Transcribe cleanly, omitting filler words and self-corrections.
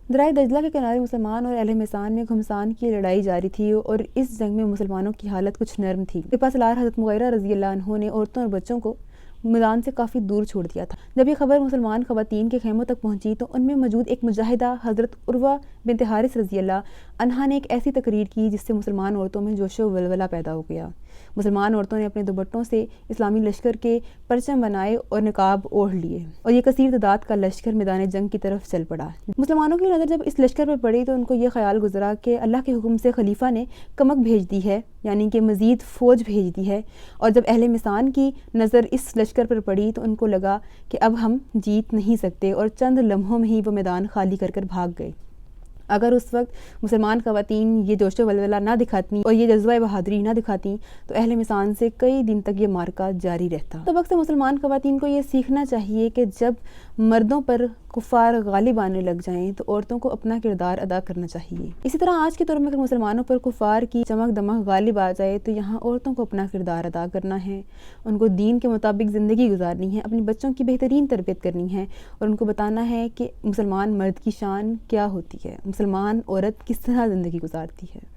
درائے دجلہ کے کنارے مسلمان اور اہل میسان میں گھمسان کی لڑائی جاری تھی اور اس جنگ میں مسلمانوں کی حالت کچھ نرم تھی۔ سپہ سالار حضرت مغیرہ رضی اللہ عنہ نے عورتوں اور بچوں کو میدان سے کافی دور چھوڑ دیا تھا۔ جب یہ خبر مسلمان خواتین کے خیموں تک پہنچی تو ان میں موجود ایک مجاہدہ حضرت عروہ بنت حارث رضی اللہ عنہا نے ایک ایسی تقریر کی جس سے مسلمان عورتوں میں جوش و ولولہ پیدا ہو گیا۔ مسلمان عورتوں نے اپنے دوپٹوں سے اسلامی لشکر کے پرچم بنائے اور نقاب اوڑھ لیے اور یہ کثیر تعداد کا لشکر میدان جنگ کی طرف چل پڑا۔ مسلمانوں کی نظر جب اس لشکر پر پڑی تو ان کو یہ خیال گزرا کہ اللہ کے حکم سے خلیفہ نے کمک بھیج دی ہے، یعنی کہ مزید فوج بھیج دی ہے، اور جب اہل میسان کی نظر اس لشکر پر پڑی تو ان کو لگا کہ اب ہم جیت نہیں سکتے اور چند لمحوں میں ہی وہ میدان خالی کر کر بھاگ گئے۔ اگر اس وقت مسلمان خواتین یہ جوش و ولولہ نہ دکھاتیں اور یہ جذبہ بہادری نہ دکھاتیں تو اہل میسان سے کئی دن تک یہ معرکہ جاری رہتا۔ سبق سے مسلمان خواتین کو یہ سیکھنا چاہیے کہ جب مردوں پر کفار غالب آنے لگ جائیں تو عورتوں کو اپنا کردار ادا کرنا چاہیے۔ اسی طرح آج کے دور میں اگر مسلمانوں پر کفار کی چمک دمک غالب آ جائے تو یہاں عورتوں کو اپنا کردار ادا کرنا ہے، ان کو دین کے مطابق زندگی گزارنی ہے، اپنی بچوں کی بہترین تربیت کرنی ہے اور ان کو بتانا ہے کہ مسلمان مرد کی شان کیا ہوتی ہے، مسلمان عورت کس طرح زندگی گزارتی ہے۔